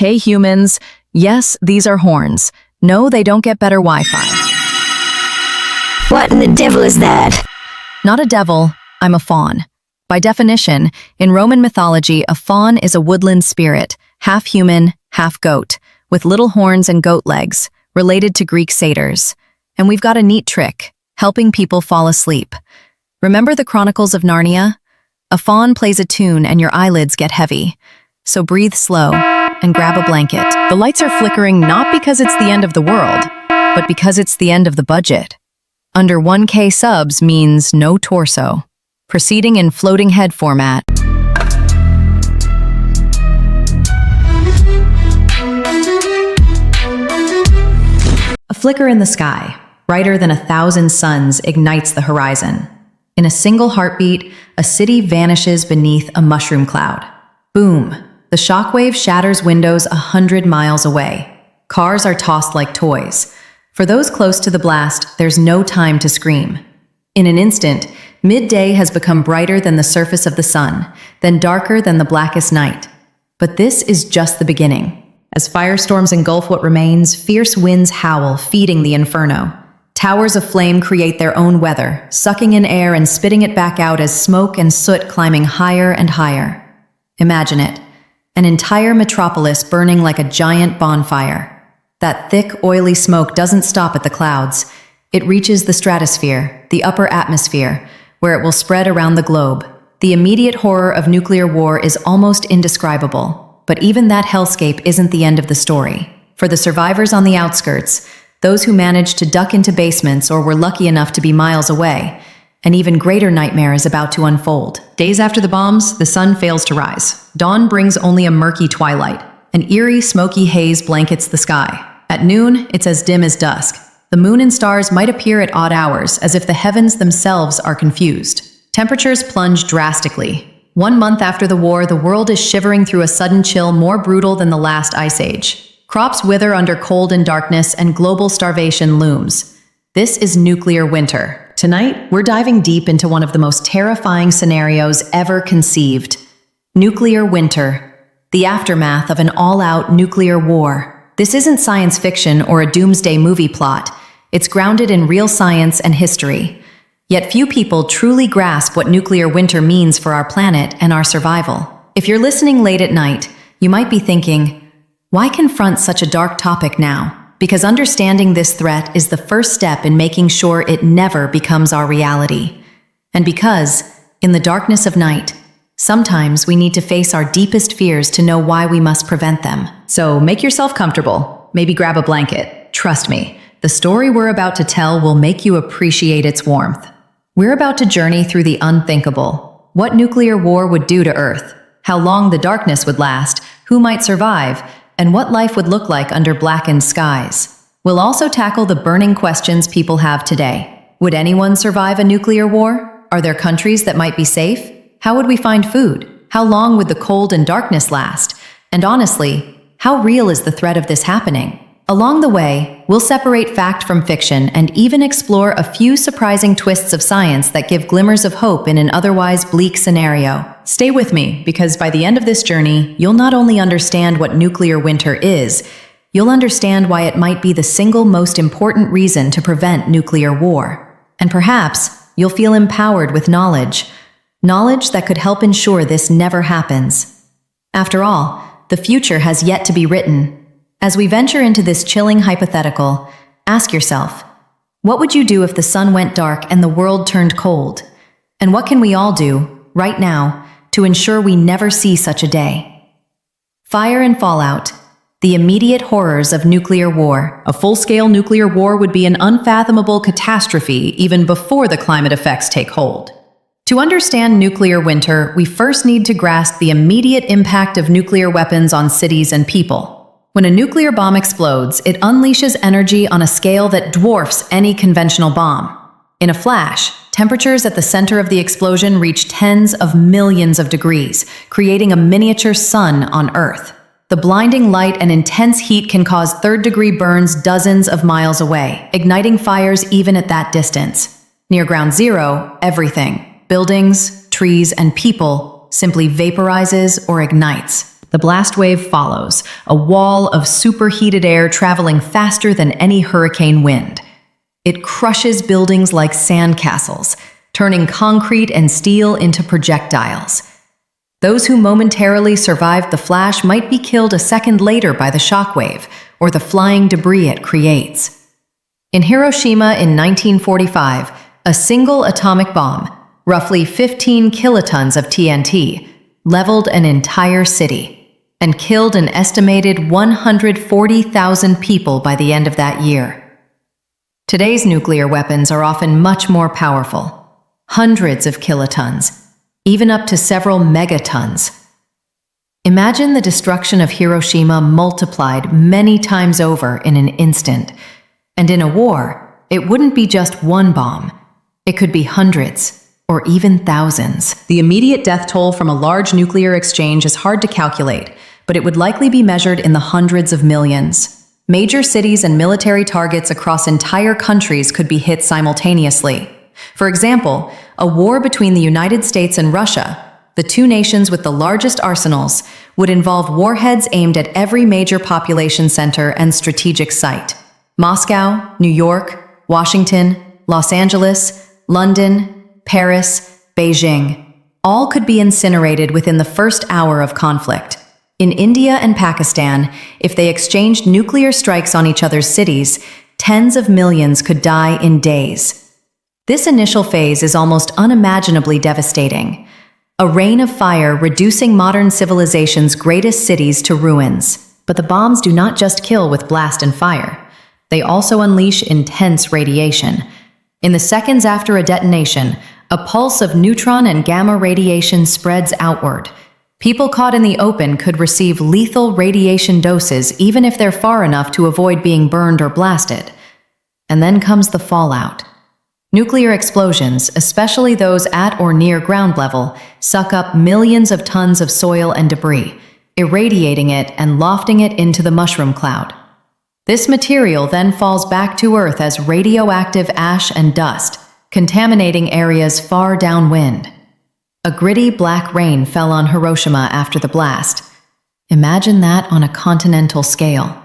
Hey humans, yes, these are horns. No, they don't get better Wi-Fi. What in the devil is that? Not a devil, I'm a faun. By definition, in Roman mythology, a faun is a woodland spirit, half human, half goat, with little horns and goat legs, related to Greek satyrs. And we've got a neat trick, helping people fall asleep. Remember the Chronicles of Narnia? A faun plays a tune and your eyelids get heavy. So breathe slow and grab a blanket. The lights are flickering not because it's the end of the world, but because it's the end of the budget. Under 1K subs means no torso. Proceeding in floating head format. A flicker in the sky, brighter than 1,000 suns, ignites the horizon. In a single heartbeat, a city vanishes beneath a mushroom cloud. Boom! The shockwave shatters windows 100 miles away. Cars are tossed like toys. For those close to the blast, there's no time to scream. In an instant, midday has become brighter than the surface of the sun, then darker than the blackest night. But this is just the beginning. As firestorms engulf what remains, fierce winds howl, feeding the inferno. Towers of flame create their own weather, sucking in air and spitting it back out as smoke and soot climbing higher and higher. Imagine it. An entire metropolis burning like a giant bonfire. That thick, oily smoke doesn't stop at the clouds. It reaches the stratosphere, the upper atmosphere, where it will spread around the globe. The immediate horror of nuclear war is almost indescribable. But even that hellscape isn't the end of the story. For the survivors on the outskirts, those who managed to duck into basements or were lucky enough to be miles away, an even greater nightmare is about to unfold. Days after the bombs, the sun fails to rise. Dawn brings only a murky twilight. An eerie, smoky haze blankets the sky. At noon, it's as dim as dusk. The moon and stars might appear at odd hours, as if the heavens themselves are confused. Temperatures plunge drastically. 1 month after the war, the world is shivering through a sudden chill more brutal than the last ice age. Crops wither under cold and darkness, and global starvation looms. This is nuclear winter. Tonight, we're diving deep into one of the most terrifying scenarios ever conceived. Nuclear winter. The aftermath of an all-out nuclear war. This isn't science fiction or a doomsday movie plot. It's grounded in real science and history. Yet few people truly grasp what nuclear winter means for our planet and our survival. If you're listening late at night, you might be thinking, why confront such a dark topic now? Because understanding this threat is the first step in making sure it never becomes our reality. And because, in the darkness of night, sometimes we need to face our deepest fears to know why we must prevent them. So make yourself comfortable, maybe grab a blanket. Trust me, the story we're about to tell will make you appreciate its warmth. We're about to journey through the unthinkable. What nuclear war would do to Earth, how long the darkness would last, who might survive, and what life would look like under blackened skies. We'll also tackle the burning questions people have today. Would anyone survive a nuclear war? Are there countries that might be safe? How would we find food? How long would the cold and darkness last? And honestly, how real is the threat of this happening? Along the way, we'll separate fact from fiction and even explore a few surprising twists of science that give glimmers of hope in an otherwise bleak scenario. Stay with me, because by the end of this journey, you'll not only understand what nuclear winter is, you'll understand why it might be the single most important reason to prevent nuclear war. And perhaps, you'll feel empowered with knowledge that could help ensure this never happens. After all, the future has yet to be written. As we venture into this chilling hypothetical, ask yourself, what would you do if the sun went dark and the world turned cold? And what can we all do, right now, to ensure we never see such a day? Fire and fallout, the immediate horrors of nuclear war. A full-scale nuclear war would be an unfathomable catastrophe even before the climate effects take hold. To understand nuclear winter, we first need to grasp the immediate impact of nuclear weapons on cities and people. When a nuclear bomb explodes, it unleashes energy on a scale that dwarfs any conventional bomb. In a flash, temperatures at the center of the explosion reach tens of millions of degrees, creating a miniature sun on Earth. The blinding light and intense heat can cause third-degree burns dozens of miles away, igniting fires even at that distance. Near ground zero, everything, buildings, trees, and people, simply vaporizes or ignites. The blast wave follows, a wall of superheated air traveling faster than any hurricane wind. It crushes buildings like sandcastles, turning concrete and steel into projectiles. Those who momentarily survived the flash might be killed a second later by the shockwave or the flying debris it creates. In Hiroshima in 1945, a single atomic bomb, roughly 15 kilotons of TNT, leveled an entire city and killed an estimated 140,000 people by the end of that year. Today's nuclear weapons are often much more powerful, hundreds of kilotons, even up to several megatons. Imagine the destruction of Hiroshima multiplied many times over in an instant. And in a war, it wouldn't be just one bomb. It could be hundreds or even thousands. The immediate death toll from a large nuclear exchange is hard to calculate, but it would likely be measured in the hundreds of millions. Major cities and military targets across entire countries could be hit simultaneously. For example, a war between the United States and Russia, the two nations with the largest arsenals, would involve warheads aimed at every major population center and strategic site. Moscow, New York, Washington, Los Angeles, London, Paris, Beijing. All could be incinerated within the first hour of conflict. In India and Pakistan, if they exchanged nuclear strikes on each other's cities, tens of millions could die in days. This initial phase is almost unimaginably devastating. A rain of fire reducing modern civilization's greatest cities to ruins. But the bombs do not just kill with blast and fire. They also unleash intense radiation. In the seconds after a detonation, a pulse of neutron and gamma radiation spreads outward. People caught in the open could receive lethal radiation doses even if they're far enough to avoid being burned or blasted. And then comes the fallout. Nuclear explosions, especially those at or near ground level, suck up millions of tons of soil and debris, irradiating it and lofting it into the mushroom cloud. This material then falls back to Earth as radioactive ash and dust, contaminating areas far downwind. A gritty black rain fell on Hiroshima after the blast. Imagine that on a continental scale.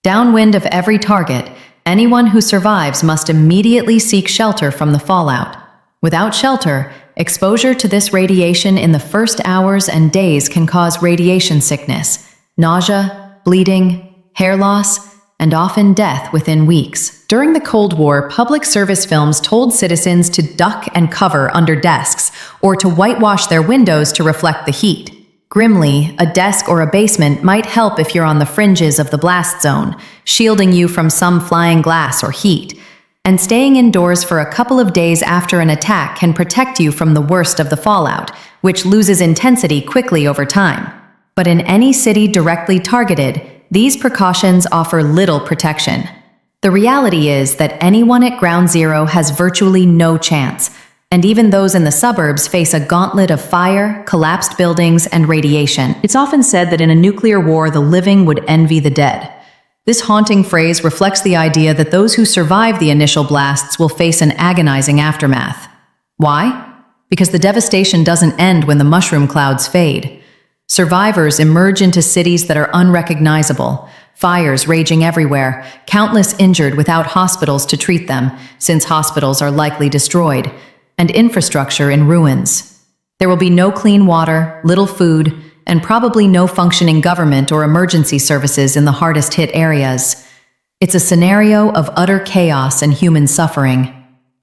Downwind of every target, anyone who survives must immediately seek shelter from the fallout. Without shelter, exposure to this radiation in the first hours and days can cause radiation sickness, nausea, bleeding, hair loss, and often death within weeks. During the Cold War, public service films told citizens to duck and cover under desks or to whitewash their windows to reflect the heat. Grimly, a desk or a basement might help if you're on the fringes of the blast zone, shielding you from some flying glass or heat. And staying indoors for a couple of days after an attack can protect you from the worst of the fallout, which loses intensity quickly over time. But in any city directly targeted, these precautions offer little protection. The reality is that anyone at ground zero has virtually no chance, and even those in the suburbs face a gauntlet of fire, collapsed buildings, and radiation. It's often said that in a nuclear war, the living would envy the dead. This haunting phrase reflects the idea that those who survive the initial blasts will face an agonizing aftermath. Why? Because the devastation doesn't end when the mushroom clouds fade. Survivors emerge into cities that are unrecognizable, fires raging everywhere, countless injured without hospitals to treat them, since hospitals are likely destroyed, and infrastructure in ruins. There will be no clean water, little food, and probably no functioning government or emergency services in the hardest-hit areas. It's a scenario of utter chaos and human suffering.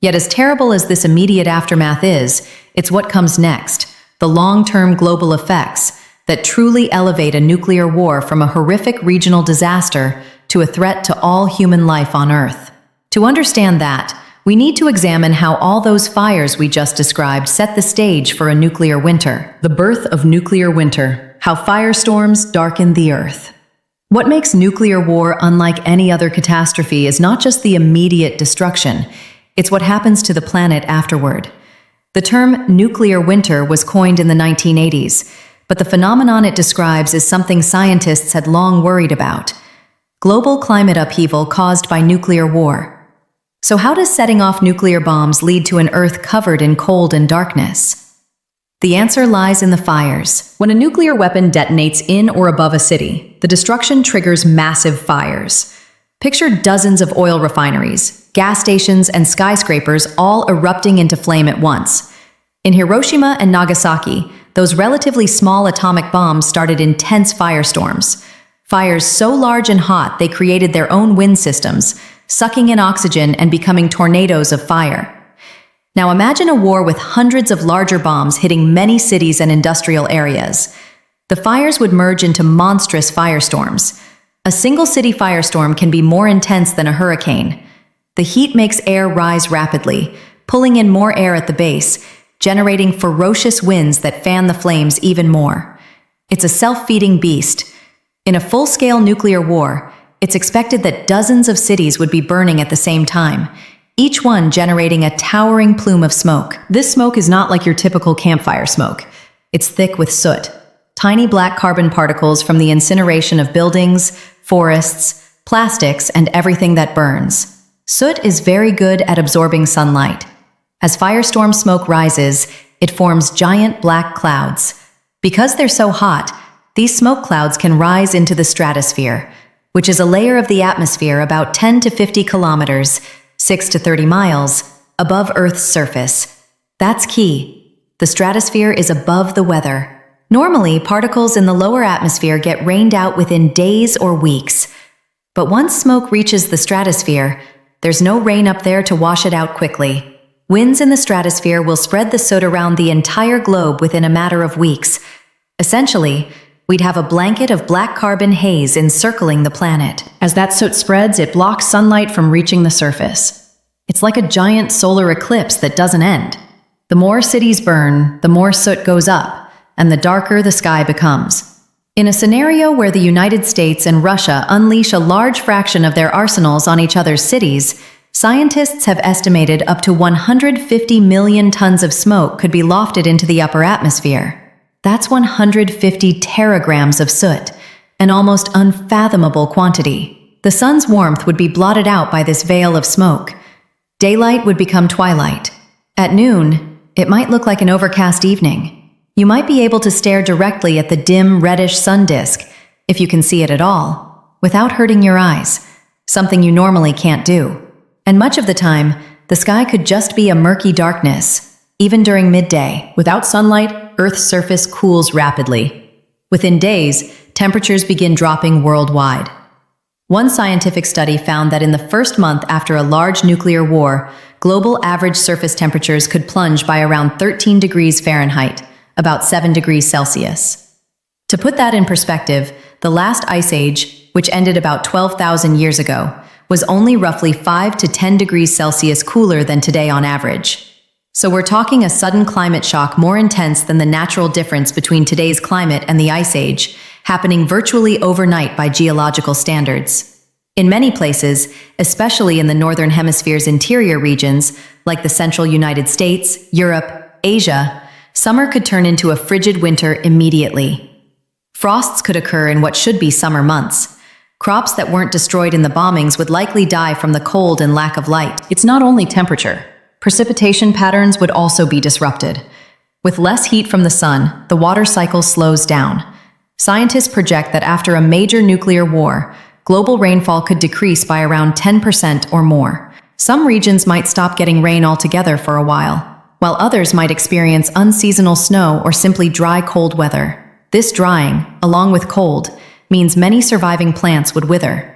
Yet as terrible as this immediate aftermath is, it's what comes next, the long-term global effects, that truly elevate a nuclear war from a horrific regional disaster to a threat to all human life on Earth. To understand that, we need to examine how all those fires we just described set the stage for a nuclear winter. The birth of nuclear winter, how firestorms darken the Earth. What makes nuclear war unlike any other catastrophe is not just the immediate destruction, it's what happens to the planet afterward. The term nuclear winter was coined in the 1980s, but the phenomenon it describes is something scientists had long worried about: global climate upheaval caused by nuclear war. So how does setting off nuclear bombs lead to an Earth covered in cold and darkness? The answer lies in the fires. When a nuclear weapon detonates in or above a city, the destruction triggers massive fires. Picture dozens of oil refineries, gas stations, and skyscrapers all erupting into flame at once. In Hiroshima and Nagasaki, those relatively small atomic bombs started intense firestorms. Fires so large and hot they created their own wind systems, sucking in oxygen and becoming tornadoes of fire. Now imagine a war with hundreds of larger bombs hitting many cities and industrial areas. The fires would merge into monstrous firestorms. A single city firestorm can be more intense than a hurricane. The heat makes air rise rapidly, pulling in more air at the base, generating ferocious winds that fan the flames even more. It's a self-feeding beast. In a full-scale nuclear war, it's expected that dozens of cities would be burning at the same time, each one generating a towering plume of smoke. This smoke is not like your typical campfire smoke. It's thick with soot, tiny black carbon particles from the incineration of buildings, forests, plastics, and everything that burns. Soot is very good at absorbing sunlight. As firestorm smoke rises, it forms giant black clouds. Because they're so hot, these smoke clouds can rise into the stratosphere, which is a layer of the atmosphere about 10 to 50 kilometers, 6 to 30 miles, above Earth's surface. That's key. The stratosphere is above the weather. Normally, particles in the lower atmosphere get rained out within days or weeks. But once smoke reaches the stratosphere, there's no rain up there to wash it out quickly. Winds in the stratosphere will spread the soot around the entire globe within a matter of weeks. Essentially, we'd have a blanket of black carbon haze encircling the planet. As that soot spreads, it blocks sunlight from reaching the surface. It's like a giant solar eclipse that doesn't end. The more cities burn, the more soot goes up, and the darker the sky becomes. In a scenario where the United States and Russia unleash a large fraction of their arsenals on each other's cities, scientists have estimated up to 150 million tons of smoke could be lofted into the upper atmosphere. That's 150 teragrams of soot, an almost unfathomable quantity. The sun's warmth would be blotted out by this veil of smoke. Daylight would become twilight. At noon, it might look like an overcast evening. You might be able to stare directly at the dim, reddish sun disk, if you can see it at all, without hurting your eyes, something you normally can't do. And much of the time, the sky could just be a murky darkness, even during midday. Without sunlight, Earth's surface cools rapidly. Within days, temperatures begin dropping worldwide. One scientific study found that in the first month after a large nuclear war, global average surface temperatures could plunge by around 13 degrees Fahrenheit, about 7 degrees Celsius. To put that in perspective, the last ice age, which ended about 12,000 years ago, was only roughly 5 to 10 degrees Celsius cooler than today on average. So we're talking a sudden climate shock more intense than the natural difference between today's climate and the Ice Age, happening virtually overnight by geological standards. In many places, especially in the Northern Hemisphere's interior regions, like the central United States, Europe, Asia, summer could turn into a frigid winter immediately. Frosts could occur in what should be summer months. Crops that weren't destroyed in the bombings would likely die from the cold and lack of light. It's not only temperature. Precipitation patterns would also be disrupted. With less heat from the sun, the water cycle slows down. Scientists project that after a major nuclear war, global rainfall could decrease by around 10% or more. Some regions might stop getting rain altogether for a while others might experience unseasonal snow or simply dry, cold weather. This drying, along with cold, means many surviving plants would wither.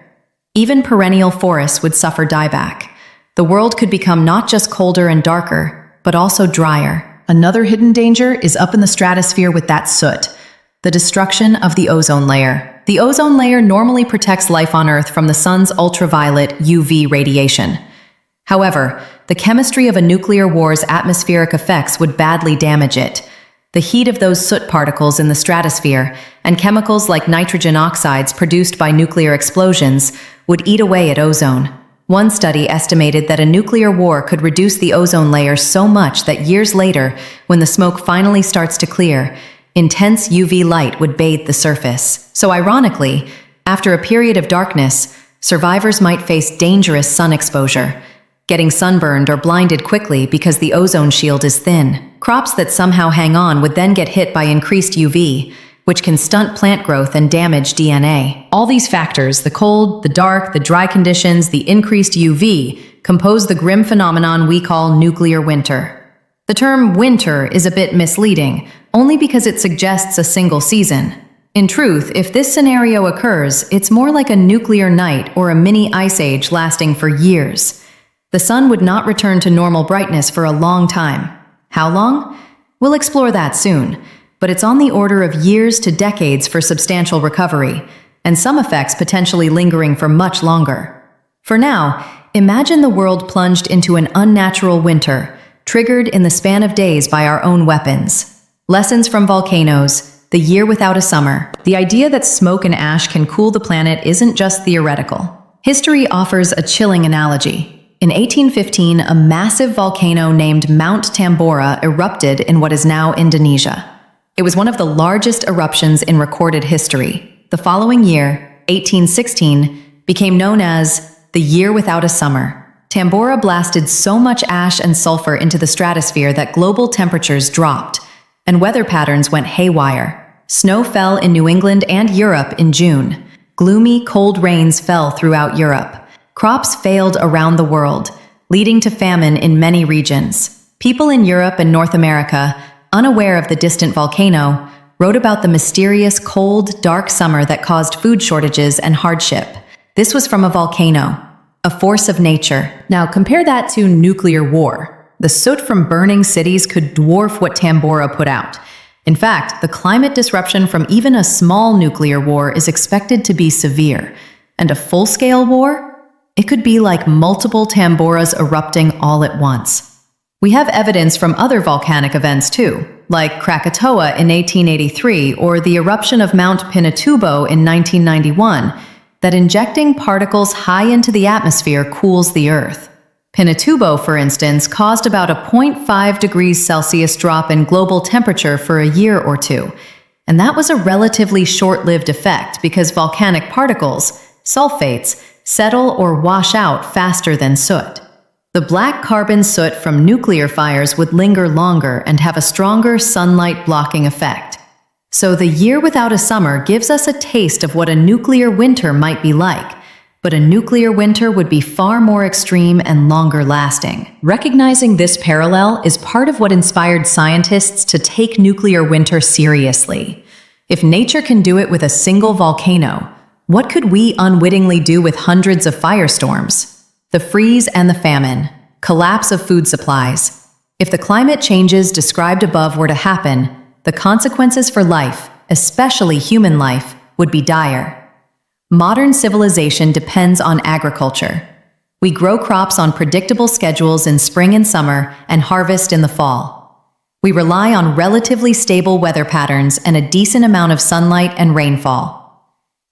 Even perennial forests would suffer dieback. The world could become not just colder and darker, but also drier. Another hidden danger is up in the stratosphere with that soot, the destruction of the ozone layer. The ozone layer normally protects life on Earth from the sun's ultraviolet UV radiation. However, the chemistry of a nuclear war's atmospheric effects would badly damage it. The heat of those soot particles in the stratosphere and chemicals like nitrogen oxides produced by nuclear explosions would eat away at ozone. One study estimated that a nuclear war could reduce the ozone layer so much that years later, when the smoke finally starts to clear, intense UV light would bathe the surface. So ironically, after a period of darkness, survivors might face dangerous sun exposure, getting sunburned or blinded quickly because the ozone shield is thin. crops that somehow hang on would then get hit by increased UV, which can stunt plant growth and damage DNA. All these factors, the cold, the dark, the dry conditions, the increased UV, compose the grim phenomenon we call nuclear winter. The term winter is a bit misleading, only because it suggests a single season. In truth, if this scenario occurs, it's more like a nuclear night or a mini ice age lasting for years. The sun would not return to normal brightness for a long time. How long? We'll explore that soon, but it's on the order of years to decades for substantial recovery, and some effects potentially lingering for much longer. For now, imagine the world plunged into an unnatural winter, triggered in the span of days by our own weapons. Lessons from volcanoes, the year without a summer. The idea that smoke and ash can cool the planet isn't just theoretical. History offers a chilling analogy. In 1815, a massive volcano named Mount Tambora erupted in what is now Indonesia. It was one of the largest eruptions in recorded history. The following year, 1816, became known as the year without a summer. Tambora blasted so much ash and sulfur into the stratosphere that global temperatures dropped, and weather patterns went haywire. Snow fell in New England and Europe in June. Gloomy, cold rains fell throughout Europe. Crops failed around the world, leading to famine in many regions. People in Europe and North America, unaware of the distant volcano, wrote about the mysterious, cold, dark summer that caused food shortages and hardship. This was from a volcano, a force of nature. Now compare that to nuclear war. The soot from burning cities could dwarf what Tambora put out. In fact, the climate disruption from even a small nuclear war is expected to be severe. And a full-scale war? It could be like multiple Tamboras erupting all at once. We have evidence from other volcanic events too, like Krakatoa in 1883 or the eruption of Mount Pinatubo in 1991, that injecting particles high into the atmosphere cools the Earth. Pinatubo, for instance, caused about a 0.5 degrees Celsius drop in global temperature for a year or two, and that was a relatively short-lived effect because volcanic particles, sulfates, settle or wash out faster than soot. The black carbon soot from nuclear fires would linger longer and have a stronger sunlight-blocking effect. So the year without a summer gives us a taste of what a nuclear winter might be like, but a nuclear winter would be far more extreme and longer-lasting. Recognizing this parallel is part of what inspired scientists to take nuclear winter seriously. If nature can do it with a single volcano, what could we unwittingly do with hundreds of firestorms? The freeze and the famine, collapse of food supplies. If the climate changes described above were to happen, the consequences for life, especially human life, would be dire. Modern civilization depends on agriculture. We grow crops on predictable schedules in spring and summer and harvest in the fall. We rely on relatively stable weather patterns and a decent amount of sunlight and rainfall.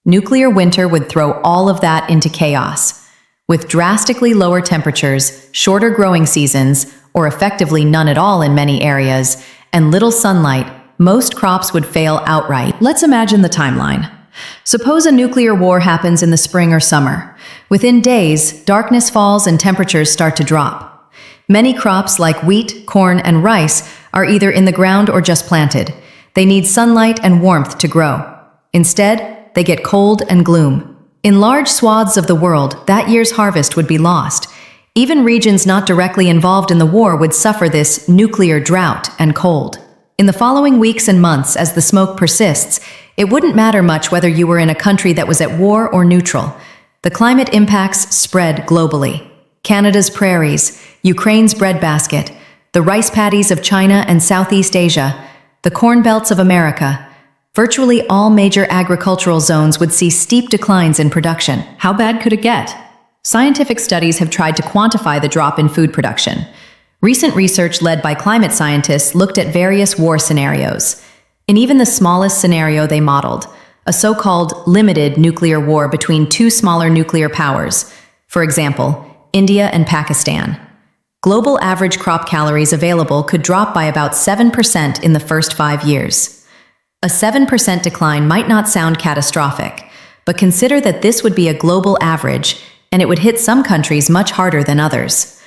Nuclear winter would throw all of that into chaos. With drastically lower temperatures, shorter growing seasons, or effectively none at all in many areas, and little sunlight, most crops would fail outright. Let's imagine the timeline. Suppose a nuclear war happens in the spring or summer. Within days, darkness falls and temperatures start to drop. Many crops like wheat, corn, and rice are either in the ground or just planted. They need sunlight and warmth to grow. Instead, they get cold and gloom. In large swaths of the world, that year's harvest would be lost. Even regions not directly involved in the war would suffer this nuclear drought and cold. In the following weeks and months, as the smoke persists, it wouldn't matter much whether you were in a country that was at war or neutral. The climate impacts spread globally. Canada's prairies, Ukraine's breadbasket, the rice paddies of China and Southeast Asia, the corn belts of America. Virtually all major agricultural zones would see steep declines in production. How bad could it get? Scientific studies have tried to quantify the drop in food production. Recent research led by climate scientists looked at various war scenarios. In even the smallest scenario they modeled, a so-called limited nuclear war between two smaller nuclear powers, for example, India and Pakistan. Global average crop calories available could drop by about 7% in the first 5 years. A 7% decline might not sound catastrophic, but consider that this would be a global average, and it would hit some countries much harder than others.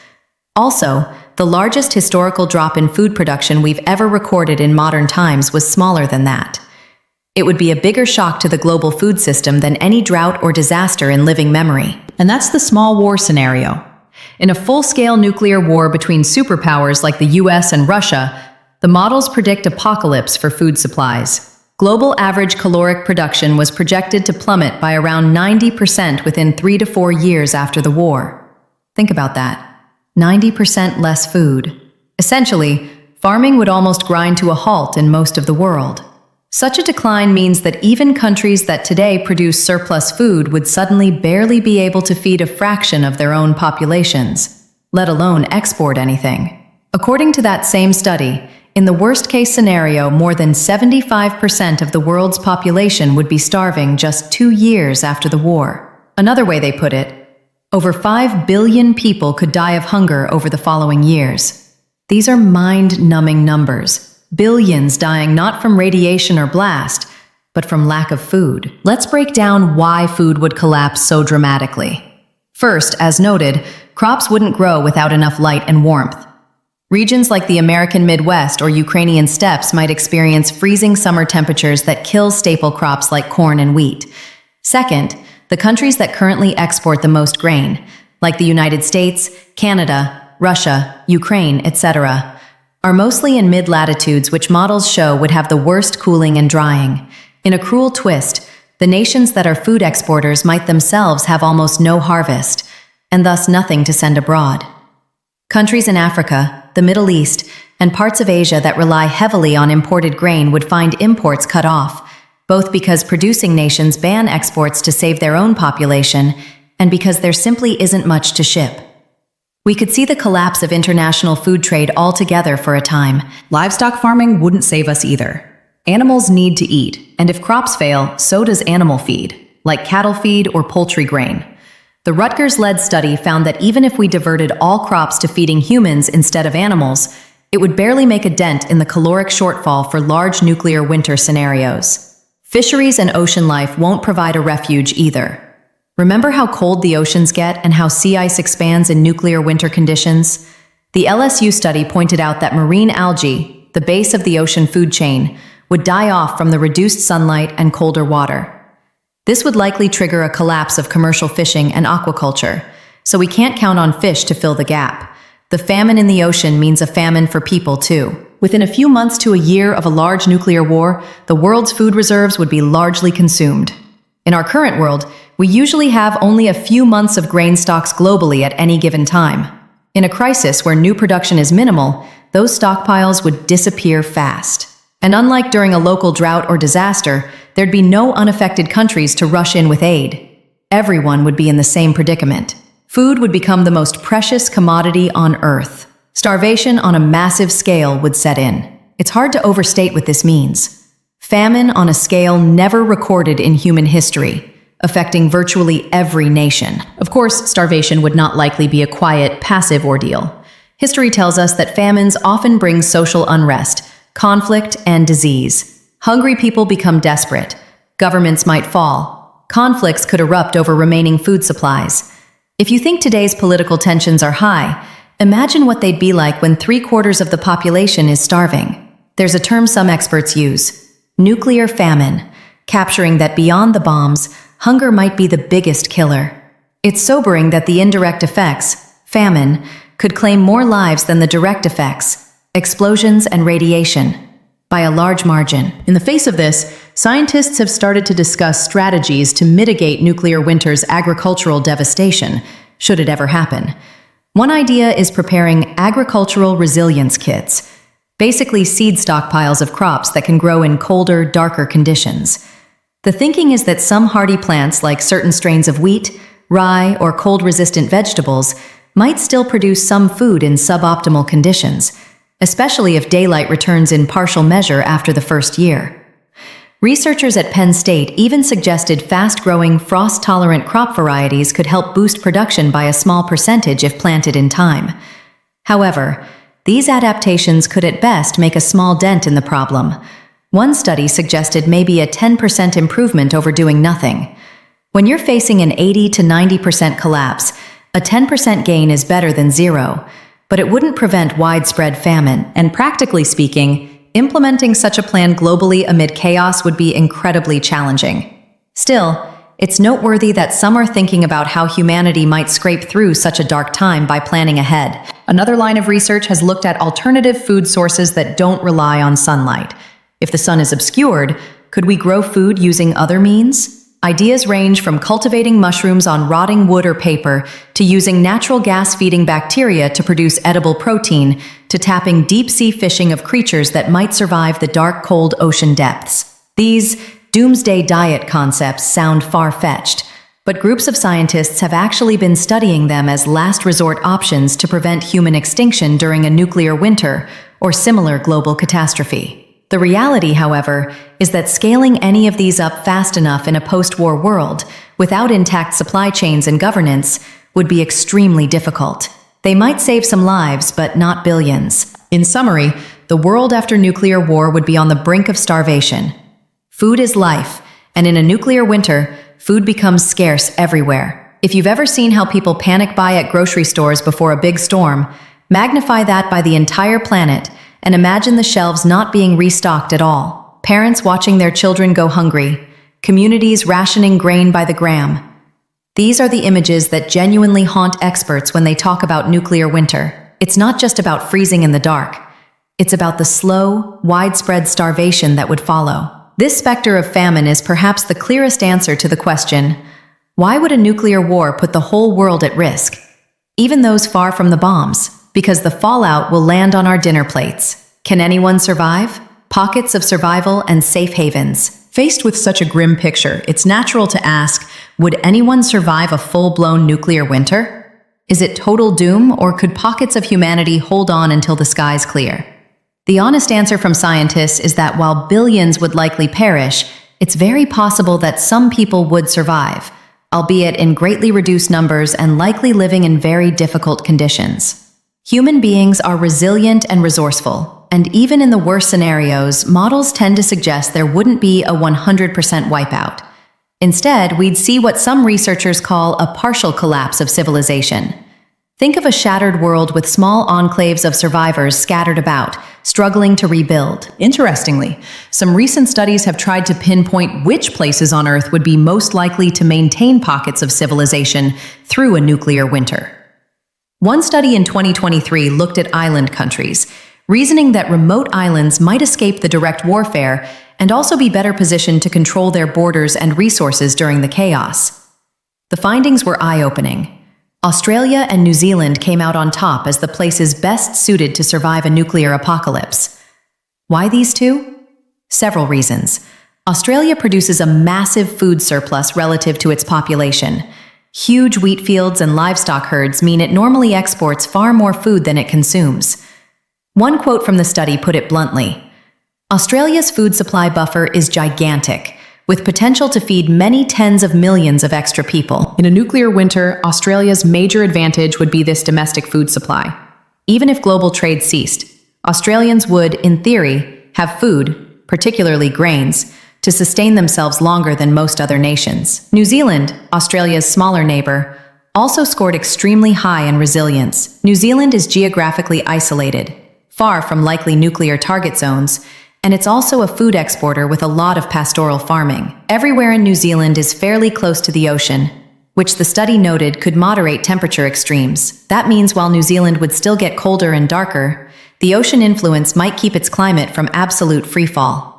Also, the largest historical drop in food production we've ever recorded in modern times was smaller than that. It would be a bigger shock to the global food system than any drought or disaster in living memory. And that's the small war scenario. In a full-scale nuclear war between superpowers like the US and Russia, the models predict apocalypse for food supplies. Global average caloric production was projected to plummet by around 90% within 3 to 4 years after the war. Think about that. 90% less food. Essentially, farming would almost grind to a halt in most of the world. Such a decline means that even countries that today produce surplus food would suddenly barely be able to feed a fraction of their own populations, let alone export anything. According to that same study, in the worst-case scenario, more than 75% of the world's population would be starving just 2 years after the war. Another way they put it, over 5 billion people could die of hunger over the following years. These are mind-numbing numbers. Billions dying not from radiation or blast, but from lack of food. Let's break down why food would collapse so dramatically. First, as noted, crops wouldn't grow without enough light and warmth. Regions like the American Midwest or Ukrainian steppes might experience freezing summer temperatures that kill staple crops like corn and wheat. Second, the countries that currently export the most grain, like the United States, Canada, Russia, Ukraine, etc., are mostly in mid-latitudes, which models show would have the worst cooling and drying. In a cruel twist, the nations that are food exporters might themselves have almost no harvest, and thus nothing to send abroad. Countries in Africa, the Middle East, and parts of Asia that rely heavily on imported grain would find imports cut off, both because producing nations ban exports to save their own population, and because there simply isn't much to ship. We could see the collapse of international food trade altogether for a time. Livestock farming wouldn't save us either. Animals need to eat, and if crops fail, so does animal feed, like cattle feed or poultry grain. The Rutgers-led study found that even if we diverted all crops to feeding humans instead of animals, it would barely make a dent in the caloric shortfall for large nuclear winter scenarios. Fisheries and ocean life won't provide a refuge either. Remember how cold the oceans get and how sea ice expands in nuclear winter conditions? The LSU study pointed out that marine algae, the base of the ocean food chain, would die off from the reduced sunlight and colder water. This would likely trigger a collapse of commercial fishing and aquaculture, so we can't count on fish to fill the gap. The famine in the ocean means a famine for people too. Within a few months to a year of a large nuclear war, the world's food reserves would be largely consumed. In our current world, we usually have only a few months of grain stocks globally at any given time. In a crisis where new production is minimal, those stockpiles would disappear fast. And unlike during a local drought or disaster, there'd be no unaffected countries to rush in with aid. Everyone would be in the same predicament. Food would become the most precious commodity on Earth. Starvation on a massive scale would set in. It's hard to overstate what this means. Famine on a scale never recorded in human history, affecting virtually every nation. Of course, starvation would not likely be a quiet, passive ordeal. History tells us that famines often bring social unrest, conflict, and disease. Hungry people become desperate. Governments might fall. Conflicts could erupt over remaining food supplies. If you think today's political tensions are high, imagine what they'd be like when 3/4 of the population is starving. There's a term some experts use: nuclear famine, capturing that beyond the bombs, hunger might be the biggest killer. It's sobering that the indirect effects, famine, could claim more lives than the direct effects, explosions and radiation, by a large margin. In the face of this, scientists have started to discuss strategies to mitigate nuclear winter's agricultural devastation, should it ever happen. One idea is preparing agricultural resilience kits, basically seed stockpiles of crops that can grow in colder, darker conditions. The thinking is that some hardy plants like certain strains of wheat, rye, or cold-resistant vegetables might still produce some food in suboptimal conditions, especially if daylight returns in partial measure after the first year. Researchers at Penn State even suggested fast-growing, frost-tolerant crop varieties could help boost production by a small percentage if planted in time. However, these adaptations could at best make a small dent in the problem. One study suggested maybe a 10% improvement over doing nothing. When you're facing an 80 to 90% collapse, a 10% gain is better than zero. but it wouldn't prevent widespread famine, and practically speaking, implementing such a plan globally amid chaos would be incredibly challenging. Still, it's noteworthy that some are thinking about how humanity might scrape through such a dark time by planning ahead. Another line of research has looked at alternative food sources that don't rely on sunlight. If the sun is obscured, could we grow food using other means? Ideas range from cultivating mushrooms on rotting wood or paper, to using natural gas-feeding bacteria to produce edible protein, to tapping deep-sea fishing of creatures that might survive the dark, cold ocean depths. These doomsday diet concepts sound far-fetched, but groups of scientists have actually been studying them as last resort options to prevent human extinction during a nuclear winter or similar global catastrophe. The reality, however, is that scaling any of these up fast enough in a post-war world, without intact supply chains and governance, would be extremely difficult. They might save some lives, but not billions. In summary, the world after nuclear war would be on the brink of starvation. Food is life, and in a nuclear winter, food becomes scarce everywhere. If you've ever seen how people panic buy at grocery stores before a big storm, magnify that by the entire planet, and imagine the shelves not being restocked at all. Parents watching their children go hungry, communities rationing grain by the gram. These are the images that genuinely haunt experts when they talk about nuclear winter. It's not just about freezing in the dark. It's about the slow, widespread starvation that would follow. This specter of famine is perhaps the clearest answer to the question, why would a nuclear war put the whole world at risk? Even those far from the bombs, because the fallout will land on our dinner plates. Can anyone survive? Pockets of survival and safe havens. Faced with such a grim picture, it's natural to ask, would anyone survive a full-blown nuclear winter? Is it total doom, or could pockets of humanity hold on until the skies clear? The honest answer from scientists is that while billions would likely perish, it's very possible that some people would survive, albeit in greatly reduced numbers and likely living in very difficult conditions. Human beings are resilient and resourceful, and even in the worst scenarios, models tend to suggest there wouldn't be a 100% wipeout. Instead, we'd see what some researchers call a partial collapse of civilization. Think of a shattered world with small enclaves of survivors scattered about, struggling to rebuild. Interestingly, some recent studies have tried to pinpoint which places on Earth would be most likely to maintain pockets of civilization through a nuclear winter. One study in 2023 looked at island countries, reasoning that remote islands might escape the direct warfare and also be better positioned to control their borders and resources during the chaos. The findings were eye-opening. Australia and New Zealand came out on top as the places best suited to survive a nuclear apocalypse. Why these two? Several reasons. Australia produces a massive food surplus relative to its population. Huge wheat fields and livestock herds mean it normally exports far more food than it consumes. One quote from the study put it bluntly, "Australia's food supply buffer is gigantic, with potential to feed many tens of millions of extra people." In a nuclear winter, Australia's major advantage would be this domestic food supply. Even if global trade ceased, Australians would, in theory, have food, particularly grains, to sustain themselves longer than most other nations. New Zealand, Australia's smaller neighbor, also scored extremely high in resilience. New Zealand is geographically isolated, far from likely nuclear target zones, and it's also a food exporter with a lot of pastoral farming. Everywhere in New Zealand is fairly close to the ocean, which the study noted could moderate temperature extremes. That means while New Zealand would still get colder and darker, the ocean influence might keep its climate from absolute freefall.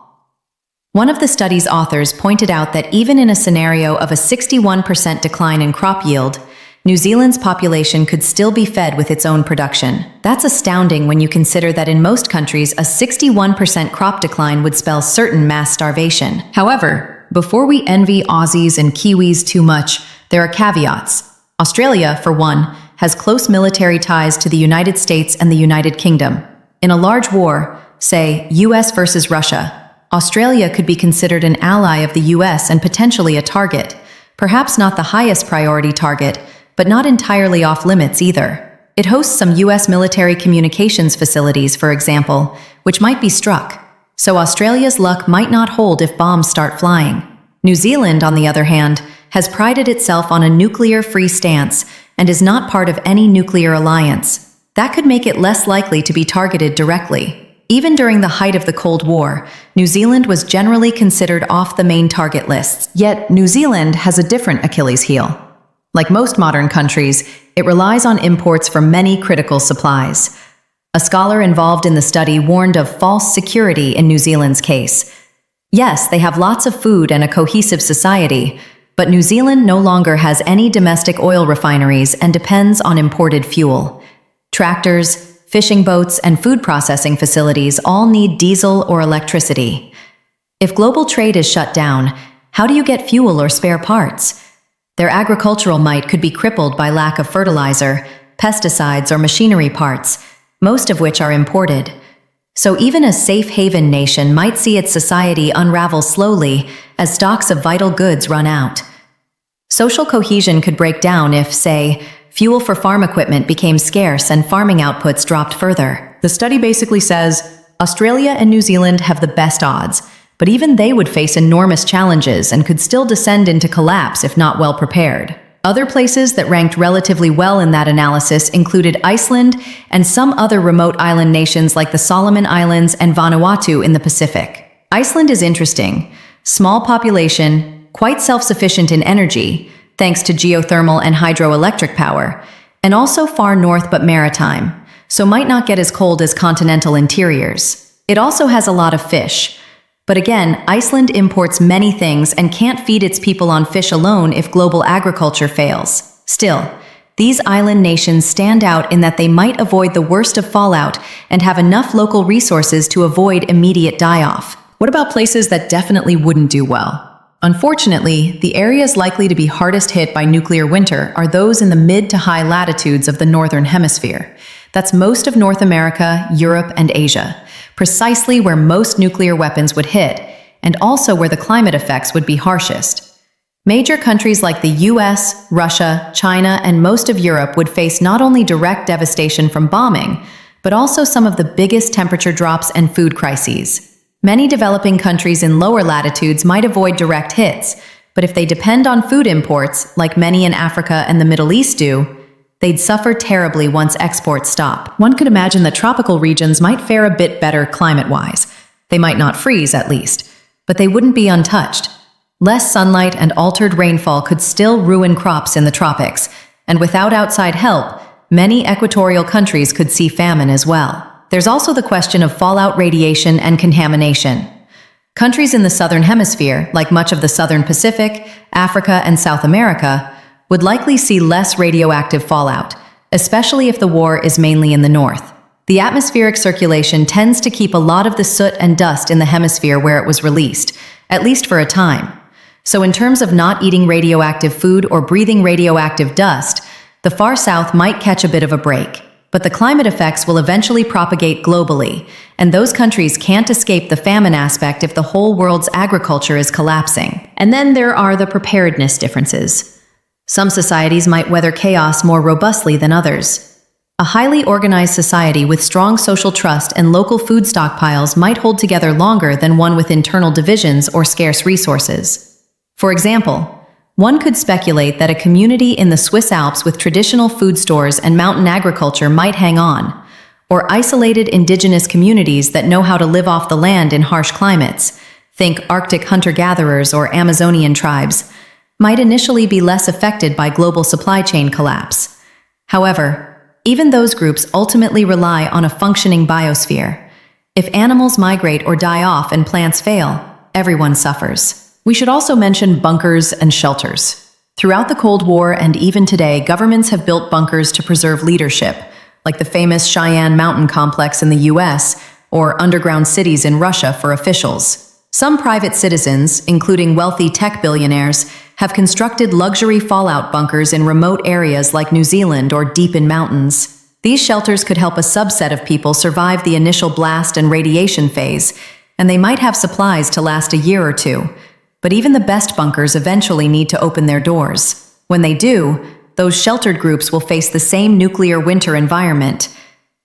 One of the study's authors pointed out that even in a scenario of a 61% decline in crop yield, New Zealand's population could still be fed with its own production. That's astounding when you consider that in most countries, a 61% crop decline would spell certain mass starvation. However, before we envy Aussies and Kiwis too much, there are caveats. Australia, for one, has close military ties to the United States and the United Kingdom. In a large war, say US versus Russia, Australia could be considered an ally of the US and potentially a target. Perhaps not the highest priority target, but not entirely off limits either. It hosts some US military communications facilities, for example, which might be struck. So Australia's luck might not hold if bombs start flying. New Zealand, on the other hand, has prided itself on a nuclear-free stance and is not part of any nuclear alliance. That could make it less likely to be targeted directly. Even during the height of the Cold War, New Zealand was generally considered off the main target lists. Yet, New Zealand has a different Achilles heel. Like most modern countries, it relies on imports for many critical supplies. A scholar involved in the study warned of false security in New Zealand's case. Yes, they have lots of food and a cohesive society, but New Zealand no longer has any domestic oil refineries and depends on imported fuel. Tractors, fishing boats, and food processing facilities all need diesel or electricity. If global trade is shut down, how do you get fuel or spare parts? Their agricultural might could be crippled by lack of fertilizer, pesticides, or machinery parts, most of which are imported. So even a safe haven nation might see its society unravel slowly as stocks of vital goods run out. Social cohesion could break down if, say, fuel for farm equipment became scarce and farming outputs dropped further. The study basically says Australia and New Zealand have the best odds, but even they would face enormous challenges and could still descend into collapse if not well prepared. Other places that ranked relatively well in that analysis included Iceland and some other remote island nations like the Solomon Islands and Vanuatu in the Pacific. Iceland is interesting. Small population, quite self-sufficient in energy, thanks to geothermal and hydroelectric power, and also far north but maritime, so might not get as cold as continental interiors. It also has a lot of fish. But again, Iceland imports many things and can't feed its people on fish alone if global agriculture fails. Still, these island nations stand out in that they might avoid the worst of fallout and have enough local resources to avoid immediate die-off. What about places that definitely wouldn't do well? Unfortunately, the areas likely to be hardest hit by nuclear winter are those in the mid to high latitudes of the Northern Hemisphere. That's most of North America, Europe, and Asia, precisely where most nuclear weapons would hit, and also where the climate effects would be harshest. Major countries like the US, Russia, China, and most of Europe would face not only direct devastation from bombing, but also some of the biggest temperature drops and food crises. Many developing countries in lower latitudes might avoid direct hits, but if they depend on food imports, like many in Africa and the Middle East do, they'd suffer terribly once exports stop. One could imagine that tropical regions might fare a bit better climate-wise. They might not freeze, at least, but they wouldn't be untouched. Less sunlight and altered rainfall could still ruin crops in the tropics, and without outside help, many equatorial countries could see famine as well. There's also the question of fallout radiation and contamination. Countries in the Southern Hemisphere, like much of the Southern Pacific, Africa, and South America, would likely see less radioactive fallout, especially if the war is mainly in the north. The atmospheric circulation tends to keep a lot of the soot and dust in the hemisphere where it was released, at least for a time. So in terms of not eating radioactive food or breathing radioactive dust, the far south might catch a bit of a break. But the climate effects will eventually propagate globally, and those countries can't escape the famine aspect if the whole world's agriculture is collapsing. And then there are the preparedness differences. Some societies might weather chaos more robustly than others. A highly organized society with strong social trust and local food stockpiles might hold together longer than one with internal divisions or scarce resources. For example, one could speculate that a community in the Swiss Alps with traditional food stores and mountain agriculture might hang on, or isolated indigenous communities that know how to live off the land in harsh climates, think Arctic hunter-gatherers or Amazonian tribes, might initially be less affected by global supply chain collapse. However, even those groups ultimately rely on a functioning biosphere. If animals migrate or die off and plants fail, everyone suffers. We should also mention bunkers and shelters. Throughout the Cold War and even today, governments have built bunkers to preserve leadership, like the famous Cheyenne Mountain Complex in the US or underground cities in Russia for officials. Some private citizens, including wealthy tech billionaires, have constructed luxury fallout bunkers in remote areas like New Zealand or deep in mountains. These shelters could help a subset of people survive the initial blast and radiation phase, and they might have supplies to last a year or two. But even the best bunkers eventually need to open their doors. When they do, those sheltered groups will face the same nuclear winter environment.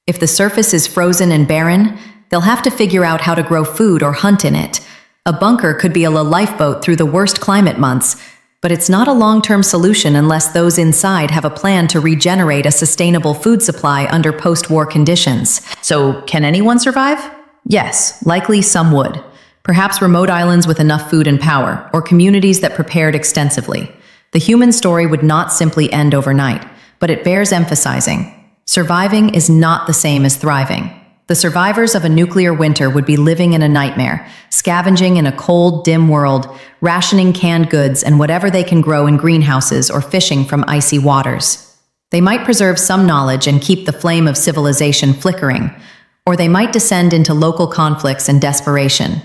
If the surface is frozen and barren, they'll have to figure out how to grow food or hunt in it. A bunker could be a lifeboat through the worst climate months, But it's not a long-term solution unless those inside have a plan to regenerate a sustainable food supply under post-war conditions. So, can anyone survive? Yes, likely some would. Perhaps remote islands with enough food and power, or communities that prepared extensively. The human story would not simply end overnight, but it bears emphasizing. Surviving is not the same as thriving. The survivors of a nuclear winter would be living in a nightmare, scavenging in a cold, dim world, rationing canned goods and whatever they can grow in greenhouses or fishing from icy waters. They might preserve some knowledge and keep the flame of civilization flickering, or they might descend into local conflicts and desperation.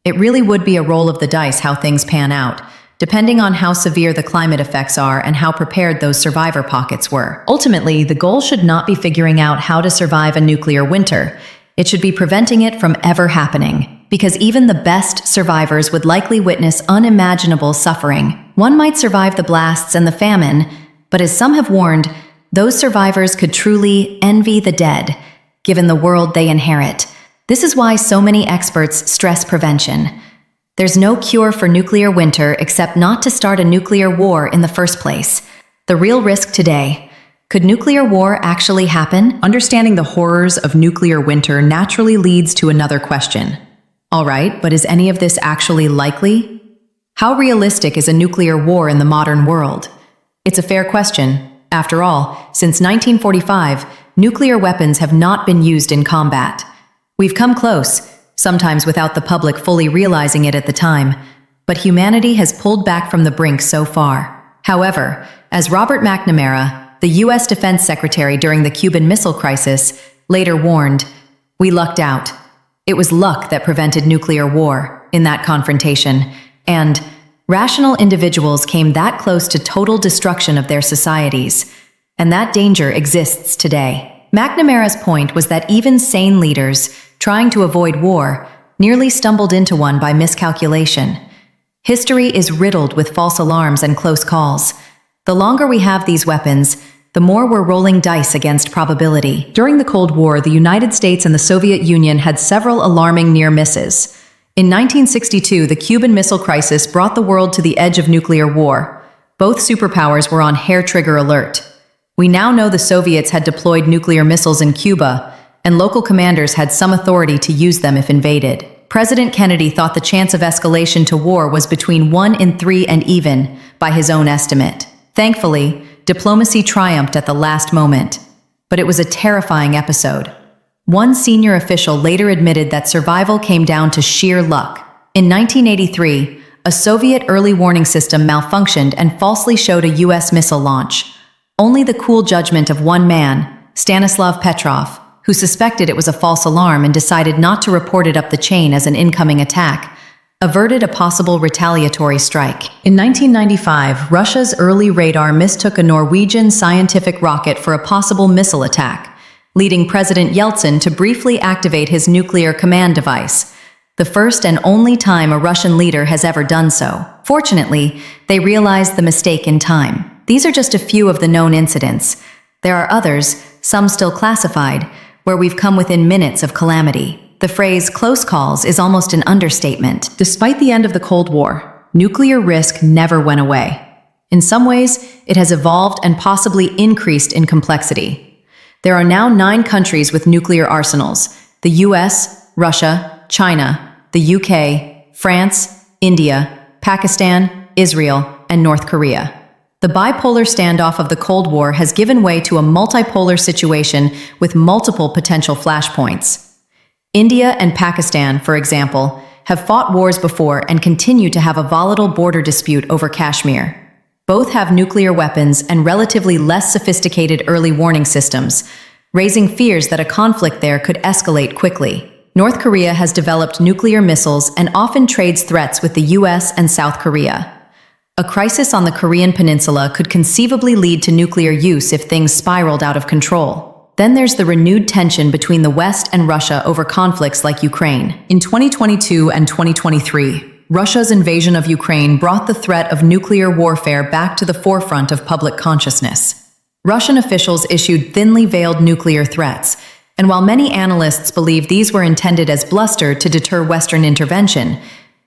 It really would be a roll of the dice how things pan out, depending on how severe the climate effects are and how prepared those survivor pockets were. Ultimately, the goal should not be figuring out how to survive a nuclear winter. It should be preventing it from ever happening, because even the best survivors would likely witness unimaginable suffering. One might survive the blasts and the famine, but as some have warned, those survivors could truly envy the dead, given the world they inherit. This is why so many experts stress prevention. There's no cure for nuclear winter except not to start a nuclear war in the first place. The real risk today: could nuclear war actually happen? Understanding the horrors of nuclear winter naturally leads to another question. All right, but is any of this actually likely? How realistic is a nuclear war in the modern world? It's a fair question. After all, since 1945, nuclear weapons have not been used in combat. We've come close, sometimes without the public fully realizing it at the time, but humanity has pulled back from the brink so far. However, as Robert McNamara, the U.S. Defense Secretary during the Cuban Missile Crisis, later warned, we lucked out. It was luck that prevented nuclear war in that confrontation, and rational individuals came that close to total destruction of their societies, and that danger exists today. McNamara's point was that even sane leaders, trying to avoid war, nearly stumbled into one by miscalculation. History is riddled with false alarms and close calls. The longer we have these weapons, the more we're rolling dice against probability. During the Cold War, the United States and the Soviet Union had several alarming near misses. In 1962, the Cuban Missile Crisis brought the world to the edge of nuclear war. Both superpowers were on hair-trigger alert. We now know the Soviets had deployed nuclear missiles in Cuba, and local commanders had some authority to use them if invaded. President Kennedy thought the chance of escalation to war was between 1 in 3 and even, by his own estimate. Thankfully, diplomacy triumphed at the last moment. But it was a terrifying episode. One senior official later admitted that survival came down to sheer luck. In 1983, a Soviet early warning system malfunctioned and falsely showed a U.S. missile launch. Only the cool judgment of one man, Stanislav Petrov, who suspected it was a false alarm and decided not to report it up the chain as an incoming attack, averted a possible retaliatory strike. In 1995, Russia's early radar mistook a Norwegian scientific rocket for a possible missile attack, leading President Yeltsin to briefly activate his nuclear command device, the first and only time a Russian leader has ever done so. Fortunately, they realized the mistake in time. These are just a few of the known incidents. There are others, some still classified, where we've come within minutes of calamity. The phrase close calls is almost an understatement. Despite the end of the Cold War, nuclear risk never went away. In some ways, it has evolved and possibly increased in complexity. There are now 9 countries with nuclear arsenals: the US, Russia, China, the UK, France, India, Pakistan, Israel, and North Korea. The bipolar standoff of the Cold War has given way to a multipolar situation with multiple potential flashpoints. India and Pakistan, for example, have fought wars before and continue to have a volatile border dispute over Kashmir. Both have nuclear weapons and relatively less sophisticated early warning systems, raising fears that a conflict there could escalate quickly. North Korea has developed nuclear missiles and often trades threats with the US and South Korea. A crisis on the Korean peninsula could conceivably lead to nuclear use if things spiraled out of control. Then there's the renewed tension between the West and Russia over conflicts like Ukraine. In 2022 and 2023, Russia's invasion of Ukraine brought the threat of nuclear warfare back to the forefront of public consciousness. Russian officials issued thinly veiled nuclear threats, and while many analysts believe these were intended as bluster to deter Western intervention,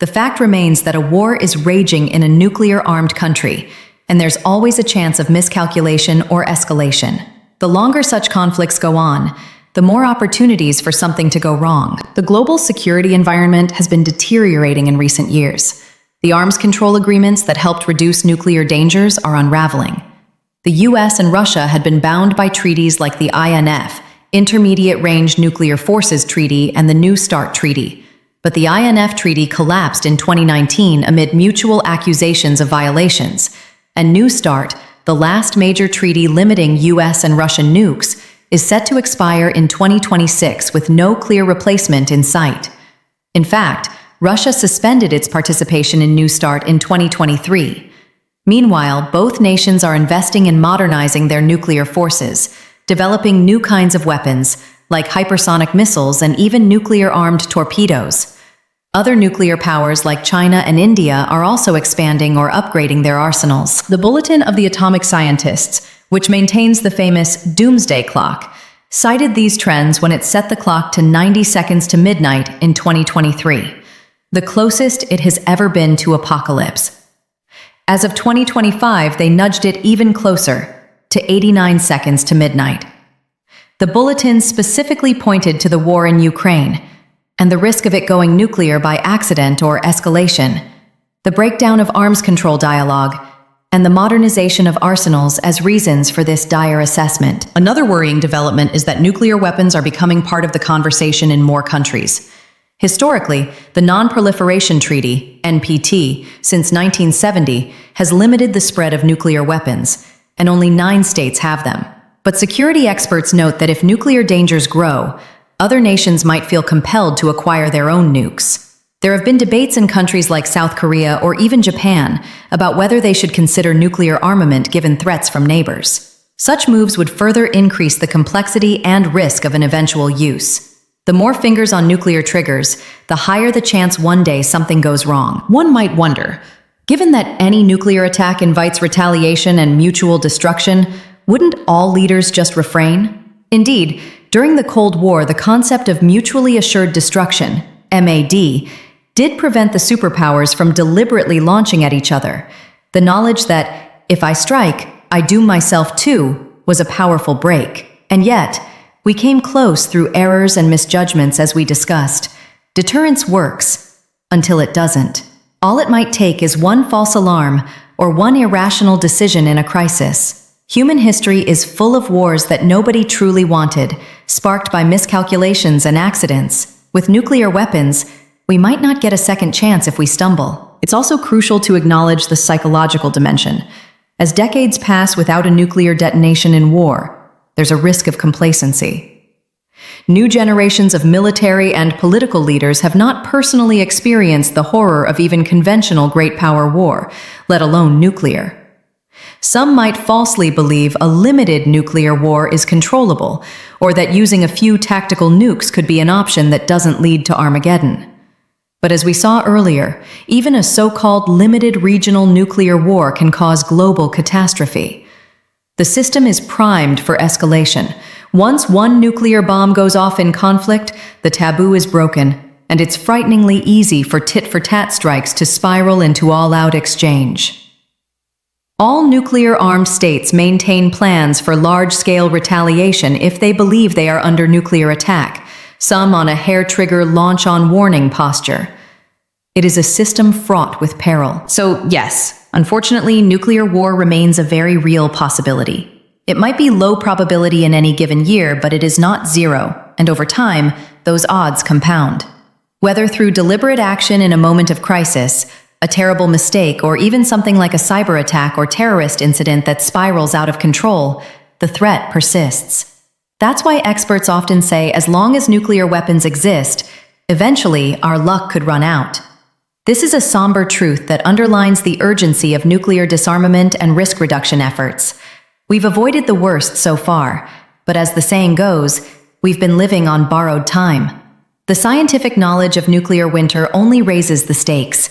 The fact remains that a war is raging in a nuclear-armed country, and there's always a chance of miscalculation or escalation. The longer such conflicts go on, the more opportunities for something to go wrong. The global security environment has been deteriorating in recent years. The arms control agreements that helped reduce nuclear dangers are unraveling. The US and Russia had been bound by treaties like the INF, Intermediate Range Nuclear Forces Treaty, and the New START Treaty. But the INF Treaty collapsed in 2019 amid mutual accusations of violations. And New START, the last major treaty limiting US and Russian nukes, is set to expire in 2026 with no clear replacement in sight. In fact, Russia suspended its participation in New START in 2023. Meanwhile, both nations are investing in modernizing their nuclear forces, developing new kinds of weapons, like hypersonic missiles and even nuclear-armed torpedoes. Other nuclear powers like China and India are also expanding or upgrading their arsenals. The Bulletin of the Atomic Scientists, which maintains the famous doomsday clock, cited these trends when it set the clock to 90 seconds to midnight in 2023, the closest it has ever been to apocalypse. As of 2025, they nudged it even closer, to 89 seconds to midnight. The bulletin specifically pointed to the war in Ukraine, and the risk of it going nuclear by accident or escalation, the breakdown of arms control dialogue, and the modernization of arsenals as reasons for this dire assessment. Another worrying development is that nuclear weapons are becoming part of the conversation in more countries. Historically, the Non-Proliferation Treaty, NPT, since 1970, has limited the spread of nuclear weapons, and only 9 states have them. But security experts note that if nuclear dangers grow, other nations might feel compelled to acquire their own nukes. There have been debates in countries like South Korea or even Japan about whether they should consider nuclear armament given threats from neighbors. Such moves would further increase the complexity and risk of an eventual use. The more fingers on nuclear triggers, the higher the chance one day something goes wrong. One might wonder, given that any nuclear attack invites retaliation and mutual destruction, wouldn't all leaders just refrain? Indeed, during the Cold War, the concept of mutually assured destruction, MAD, did prevent the superpowers from deliberately launching at each other. The knowledge that, if I strike, I doom myself too, was a powerful break. And yet, we came close through errors and misjudgments as we discussed. Deterrence works, until it doesn't. All it might take is one false alarm or one irrational decision in a crisis. Human history is full of wars that nobody truly wanted, sparked by miscalculations and accidents. With nuclear weapons, we might not get a second chance if we stumble. It's also crucial to acknowledge the psychological dimension. As decades pass without a nuclear detonation in war, there's a risk of complacency. New generations of military and political leaders have not personally experienced the horror of even conventional great power war, let alone nuclear. Some might falsely believe a limited nuclear war is controllable, or that using a few tactical nukes could be an option that doesn't lead to Armageddon. But as we saw earlier, even a so-called limited regional nuclear war can cause global catastrophe. The system is primed for escalation. Once one nuclear bomb goes off in conflict, the taboo is broken, and it's frighteningly easy for tit-for-tat strikes to spiral into all-out exchange. All nuclear-armed states maintain plans for large-scale retaliation if they believe they are under nuclear attack, some on a hair-trigger launch-on-warning posture. It is a system fraught with peril. So, yes, unfortunately, nuclear war remains a very real possibility. It might be low probability in any given year, but it is not zero, and over time, those odds compound. Whether through deliberate action in a moment of crisis, a terrible mistake, or even something like a cyber attack or terrorist incident that spirals out of control, the threat persists. That's why experts often say as long as nuclear weapons exist, eventually our luck could run out. This is a somber truth that underlines the urgency of nuclear disarmament and risk reduction efforts. We've avoided the worst so far, but as the saying goes, we've been living on borrowed time. The scientific knowledge of nuclear winter only raises the stakes.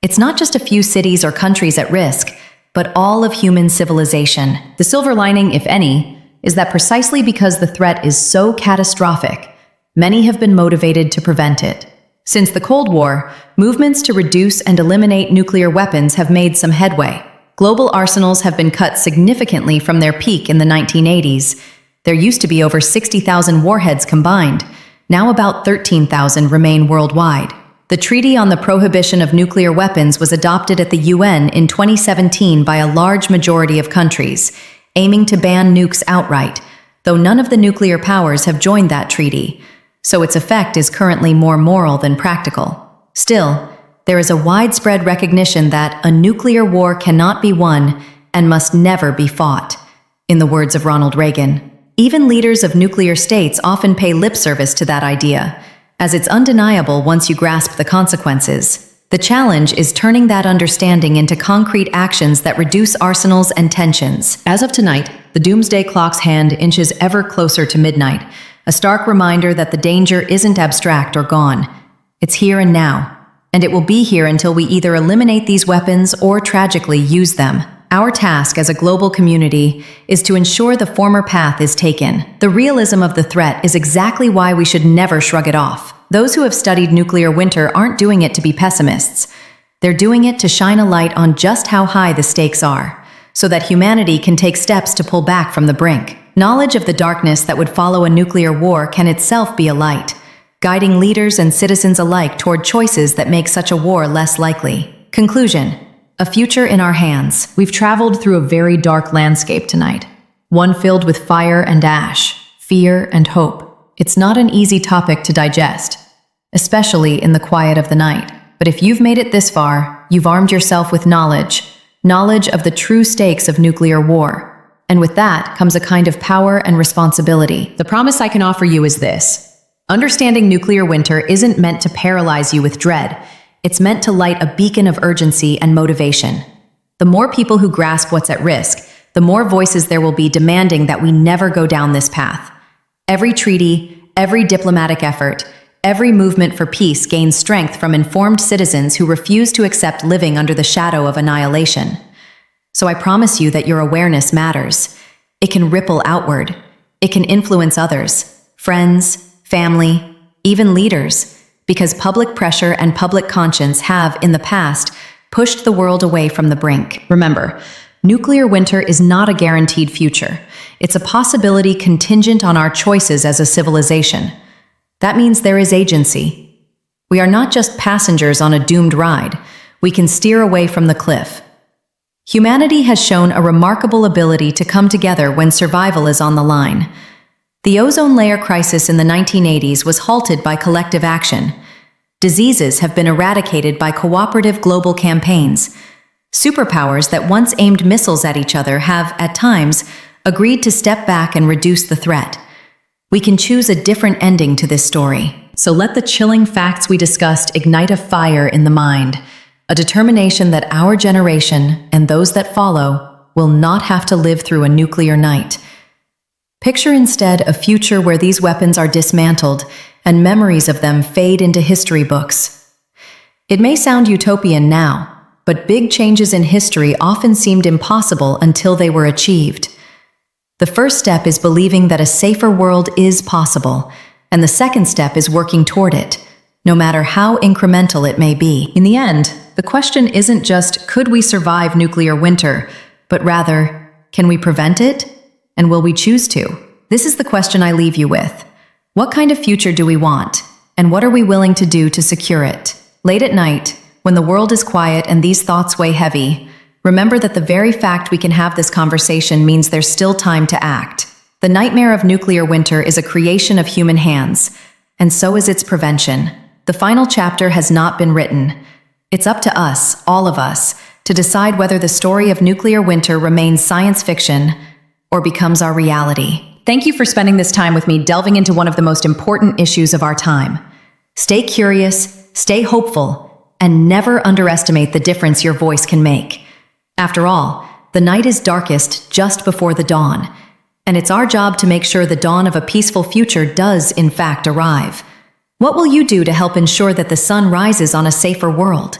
It's not just a few cities or countries at risk, but all of human civilization. The silver lining, if any, is that precisely because the threat is so catastrophic, many have been motivated to prevent it. Since the Cold War, movements to reduce and eliminate nuclear weapons have made some headway. Global arsenals have been cut significantly from their peak in the 1980s. There used to be over 60,000 warheads combined. Now about 13,000 remain worldwide. The Treaty on the Prohibition of Nuclear Weapons was adopted at the UN in 2017 by a large majority of countries, aiming to ban nukes outright, though none of the nuclear powers have joined that treaty, so its effect is currently more moral than practical. Still, there is a widespread recognition that a nuclear war cannot be won and must never be fought. In the words of Ronald Reagan, even leaders of nuclear states often pay lip service to that idea, as it's undeniable once you grasp the consequences. The challenge is turning that understanding into concrete actions that reduce arsenals and tensions. As of tonight, the doomsday clock's hand inches ever closer to midnight, a stark reminder that the danger isn't abstract or gone. It's here and now, and it will be here until we either eliminate these weapons or tragically use them. Our task as a global community is to ensure the former path is taken. The realism of the threat is exactly why we should never shrug it off. Those who have studied nuclear winter aren't doing it to be pessimists. They're doing it to shine a light on just how high the stakes are, so that humanity can take steps to pull back from the brink. Knowledge of the darkness that would follow a nuclear war can itself be a light, guiding leaders and citizens alike toward choices that make such a war less likely. Conclusion. A future in our hands. We've traveled through a very dark landscape tonight, one filled with fire and ash, fear and hope. It's not an easy topic to digest, especially in the quiet of the night. But if you've made it this far, you've armed yourself with knowledge of the true stakes of nuclear war. And with that comes a kind of power and responsibility. The promise I can offer you is this. Understanding nuclear winter isn't meant to paralyze you with dread. It's meant to light a beacon of urgency and motivation. The more people who grasp what's at risk, the more voices there will be demanding that we never go down this path. Every treaty, every diplomatic effort, every movement for peace gains strength from informed citizens who refuse to accept living under the shadow of annihilation. So I promise you that your awareness matters. It can ripple outward. It can influence others, friends, family, even leaders, because public pressure and public conscience have, in the past, pushed the world away from the brink. Remember, nuclear winter is not a guaranteed future. It's a possibility contingent on our choices as a civilization. That means there is agency. We are not just passengers on a doomed ride. We can steer away from the cliff. Humanity has shown a remarkable ability to come together when survival is on the line. The ozone layer crisis in the 1980s was halted by collective action. Diseases have been eradicated by cooperative global campaigns. Superpowers that once aimed missiles at each other have, at times, agreed to step back and reduce the threat. We can choose a different ending to this story. So let the chilling facts we discussed ignite a fire in the mind, a determination that our generation and those that follow will not have to live through a nuclear night. Picture instead a future where these weapons are dismantled and memories of them fade into history books. It may sound utopian now, but big changes in history often seemed impossible until they were achieved. The first step is believing that a safer world is possible, and the second step is working toward it, no matter how incremental it may be. In the end, the question isn't just, could we survive nuclear winter, but rather, can we prevent it? And will we choose to? This is the question I leave you with. What kind of future do we want? And what are we willing to do to secure it? Late at night, when the world is quiet and these thoughts weigh heavy, remember that the very fact we can have this conversation means there's still time to act. The nightmare of nuclear winter is a creation of human hands, and so is its prevention. The final chapter has not been written. It's up to us, all of us, to decide whether the story of nuclear winter remains science fiction or becomes our reality. Thank you for spending this time with me delving into one of the most important issues of our time. Stay curious, stay hopeful, and never underestimate the difference your voice can make. After all, the night is darkest just before the dawn, and it's our job to make sure the dawn of a peaceful future does, in fact, arrive. What will you do to help ensure that the sun rises on a safer world?